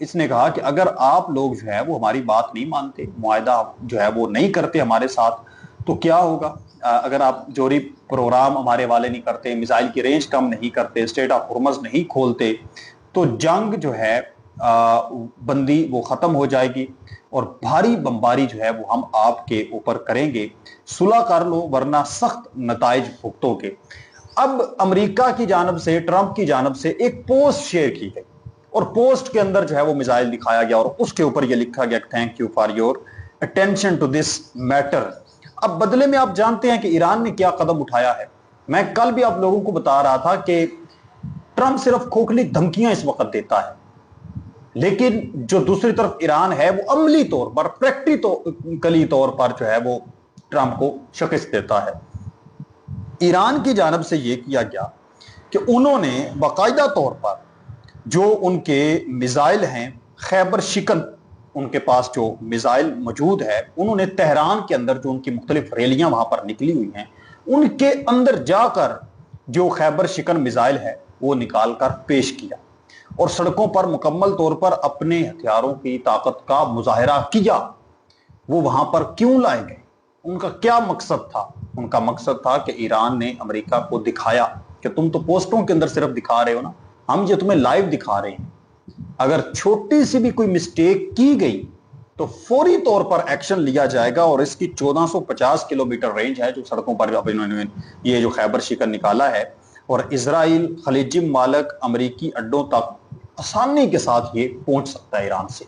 اس نے کہا کہ اگر آپ لوگ جو ہے وہ ہماری بات نہیں مانتے، معاہدہ جو ہے وہ نہیں کرتے ہمارے ساتھ، تو کیا ہوگا؟ اگر آپ جوہری پروگرام ہمارے والے نہیں کرتے، میزائل کی رینج کم نہیں کرتے، اسٹریٹ آف ہرمز نہیں کھولتے، تو جنگ جو ہے بندی وہ ختم ہو جائے گی اور بھاری بمباری جو ہے وہ ہم آپ کے اوپر کریں گے، صلح کر لو ورنہ سخت نتائج بھگتو گے۔ اب امریکہ کی جانب سے، ٹرمپ کی جانب سے ایک پوسٹ شیئر کی گئی اور پوسٹ کے اندر جو ہے وہ میزائل دکھایا گیا اور اس کے اوپر یہ لکھا گیا کہ thank you for your attention to this matter. اب بدلے میں آپ جانتے ہیں کہ ایران نے کیا قدم اٹھایا ہے۔ میں کل بھی آپ لوگوں کو بتا رہا تھا کہ ٹرمپ صرف کھوکھلی دھمکیاں اس وقت دیتا ہے، لیکن جو دوسری طرف ایران ہے وہ عملی طور پر، پریکٹیکلی طور پر جو ہے وہ ٹرمپ کو شکست دیتا ہے۔ ایران کی جانب سے یہ کیا گیا کہ انہوں نے باقاعدہ طور پر جو ان کے میزائل ہیں، خیبر شکن ان کے پاس جو میزائل موجود ہے، انہوں نے تہران کے اندر جو ان کی مختلف ریلیاں وہاں پر نکلی ہوئی ہیں، ان کے اندر جا کر جو خیبر شکن میزائل ہے وہ نکال کر پیش کیا اور سڑکوں پر مکمل طور پر اپنے ہتھیاروں کی طاقت کا مظاہرہ کیا۔ وہ وہاں پر کیوں لائے گئے؟ ان کا کیا مقصد تھا؟ ان کا مقصد تھا کہ ایران نے امریکہ کو دکھایا کہ تم تو پوسٹوں کے اندر صرف دکھا رہے ہو نا، ہم یہ تمہیں لائیو دکھا رہے ہیں، اگر چھوٹی سی بھی کوئی مسٹیک کی گئی تو فوری طور پر ایکشن لیا جائے گا۔ اور اس کی 1450 کلومیٹر رینج ہے جو سڑکوں پر انہوں نے یہ جو خیبر شکن نکالا ہے، اور اسرائیل، خلیجی ممالک، امریکی اڈوں تک آسانی کے ساتھ یہ پہنچ سکتا ہے ایران سے۔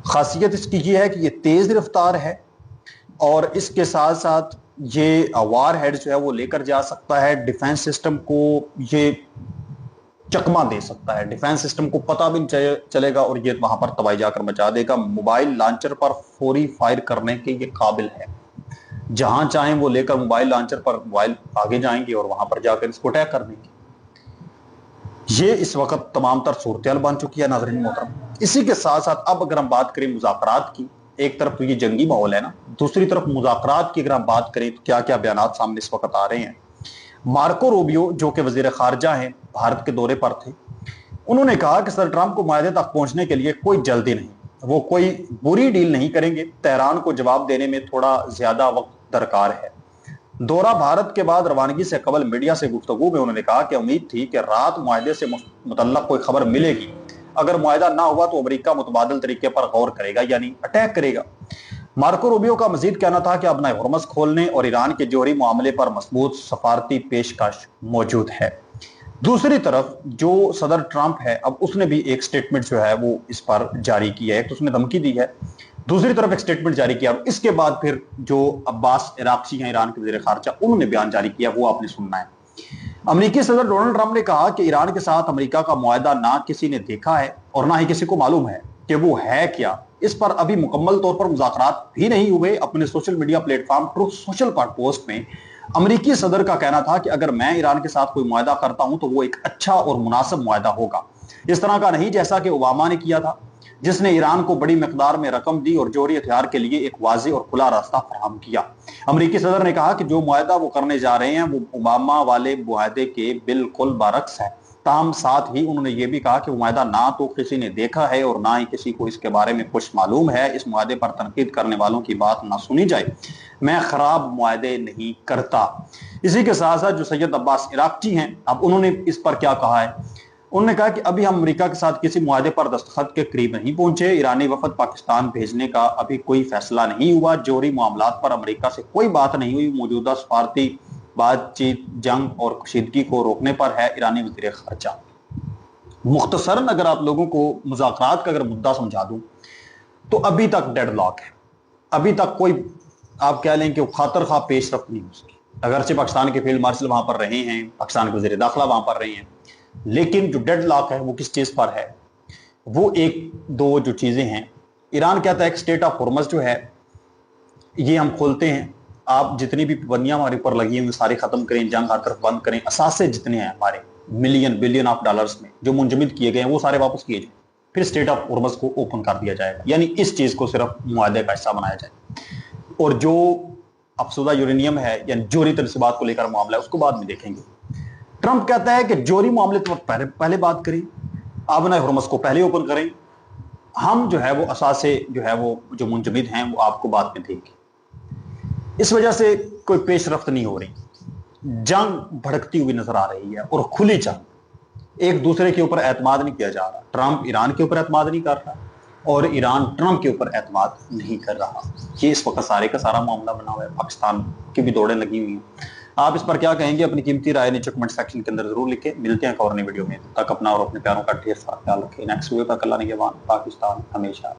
خاصیت اس کی یہ ہے کہ یہ تیز رفتار ہے اور اس کے ساتھ ساتھ یہ وار ہیڈ جو ہے وہ لے کر جا سکتا ہے، ڈیفنس سسٹم کو یہ چکما دے سکتا ہے، ڈیفنس سسٹم کو پتہ بھی نہیں چلے گا اور یہ وہاں پر تباہی جا کر مچا دے گا۔ موبائل لانچر پر فوری فائر کرنے کے یہ قابل ہے، جہاں چاہیں وہ لے کر موبائل لانچر پر موبائل آگے جائیں گے اور وہاں پر جا کر اس کو اٹیک کر دیں گے۔ یہ اس وقت تمام تر صورتحال بن چکی ہے ناظرین محترم۔ اسی کے ساتھ ساتھ اب اگر ہم بات کریں مذاکرات کی، ایک طرف تو یہ جنگی ماحول ہے نا، دوسری طرف مذاکرات کی اگر ہم بات کریں تو کیا کیا بیانات سامنے اس وقت آ رہے ہیں۔ مارکو روبیو جو کہ وزیر خارجہ ہیں، بھارت کے دورے پر تھے، انہوں نے کہا کہ صدر ٹرمپ کو معاہدے تک پہنچنے کے لیے کوئی جلدی نہیں، وہ کوئی بری ڈیل نہیں کریں گے، تہران کو جواب دینے میں تھوڑا زیادہ وقت درکار ہے۔ دورہ بھارت کے بعد روانگی سے قبل میڈیا سے گفتگو میں انہوں نے کہا کہ امید تھی کہ رات معاہدے سے متعلق کوئی خبر ملے گی، اگر معاہدہ نہ ہوا تو امریکہ متبادل طریقے پر غور کرے گا، یعنی اٹیک کرے گا۔ مارکو روبیو کا مزید کہنا تھا کہ ابنۂ ہرمز کھولنے اور ایران کے جوہری معاملے پر مضبوط سفارتی پیشکش موجود ہے۔ دوسری طرف جو صدر ٹرمپ ہے، اب اس نے بھی ایک سٹیٹمنٹ جو ہے وہ اس پر جاری کی ہے، ایک تو اس نے دھمکی دی ہے، دوسری طرف ایک سٹیٹمنٹ جاری کیا، اور اس کے بعد پھر جو عباس عراقچی ہیں ایران کے وزیر خارجہ، انہوں نے بیان جاری کیا، وہ آپ نے سننا ہے۔ امریکی صدر ڈونلڈ ٹرمپ نے کہا کہ ایران کے ساتھ امریکہ کا معاہدہ نہ کسی نے دیکھا ہے اور نہ ہی کسی کو معلوم ہے کہ وہ ہے کیا، اس پر ابھی مکمل طور پر مذاکرات بھی نہیں ہوئے۔ اپنے social media platform truth social پر پوسٹ میں امریکی صدر کا کہنا تھا کہ اگر میں ایران کے ساتھ کوئی معاہدہ کرتا ہوں تو وہ ایک اچھا اور مناسب معاہدہ ہوگا، اس طرح کا نہیں جیسا کہ اوباما نے کیا تھا، جس نے ایران کو بڑی مقدار میں رقم دی اور جوہری ہتھیار کے لیے ایک واضح اور کھلا راستہ فراہم کیا۔ امریکی صدر نے کہا کہ جو معاہدہ وہ کرنے جا رہے ہیں وہ اوباما والے معاہدے کے بالکل برعکس ہے، تاہم ساتھ ہی انہوں نے یہ بھی کہا کہ وہ معاہدہ نہ تو کسی نے دیکھا ہے اور نہ ہی کسی کو اس کے بارے میں کچھ معلوم ہے، اس معاہدے پر تنقید کرنے والوں کی بات نہ سنی جائے، میں خراب معاہدے نہیں کرتا۔ اسی کے ساتھ ساتھ جو سید عباس عراقچی ہیں، اب انہوں نے اس پر کیا کہا ہے، انہوں نے کہا کہ ابھی ہم امریکہ کے ساتھ کسی معاہدے پر دستخط کے قریب نہیں پہنچے، ایرانی وفد پاکستان بھیجنے کا ابھی کوئی فیصلہ نہیں ہوا، جوہری معاملات پر امریکہ سے کوئی بات نہیں ہوئی، موجودہ سفارتی بات چیت جنگ اور کشیدگی کو روکنے پر ہے، ایرانی وزیر خارجہ۔ مختصراً اگر آپ لوگوں کو مذاکرات کا اگر مدعا سمجھا دوں تو ابھی تک ڈیڈ لاک ہے، ابھی تک کوئی آپ کہہ لیں کہ خاطر خواہ پیش رفت نہیں ہو سکی، اگرچہ پاکستان کے فیلڈ مارشل وہاں پر رہے ہیں، پاکستان کے وزیر داخلہ وہاں پر رہے ہیں، لیکن جو ڈیڈ لاک ہے وہ کس چیز پر ہے؟ وہ ایک دو جو چیزیں ہیں، ایران کہتا ہے کہ اسٹریٹ آف ہرمز جو ہے یہ ہم کھولتے ہیں، آپ جتنی بھی پابندیاں ہمارے اوپر لگی ہیں ساری ختم کریں، جنگ ہر طرف بند کریں، اثاثے جتنے ہیں ہمارے ملین بلین آف ڈالرز میں جو منجمد کیے گئے ہیں وہ سارے واپس کیے جائیں، پھر اسٹریٹ آف ہرمز کو اوپن کر دیا جائے گا، یعنی اس چیز کو صرف معاہدے کا حصہ بنایا جائے، اور جو افسودہ یورینیم ہے یعنی جوہری تنصیبات کو لے کر معاملہ ہے اس کو بعد میں دیکھیں گے۔ ٹرمپ کہتا ہے کہ جوہری معاملے تو پہلے بات کریں، آبنائے ہرمز کو پہلے اوپن کریں، ہم جو ہے وہ اثاثے جو ہے وہ جو منجمد ہیں وہ آپ کو بعد میں دیں گے. اس وجہ سے کوئی پیش رفت نہیں ہو رہی، جنگ بھڑکتی ہوئی نظر آ رہی ہے، اور کھلی جنگ. ایک دوسرے کے اوپر اعتماد نہیں کیا جا رہا. ٹرمپ ایران کے اوپر اعتماد نہیں کر رہا اور ایران ٹرمپ کے اوپر اعتماد نہیں کر رہا. یہ اس وقت سارے کا سارا معاملہ بنا ہوا ہے. پاکستان کی بھی دوڑیں لگی ہوئی ہیں. آپ اس پر کیا کہیں گے؟ اپنی قیمتی رائے نیچے کمنٹ سیکشن کے اندر ضرور لکھیں. ملتے ہیں ایک اور نئی ویڈیو میں. تب تک اپنا اور اپنے پیاروں کا ڈھیر سارا خیال رکھیں. نیکسٹ ویڈیو تک اللہ نگہبان. پاکستان ہمیشہ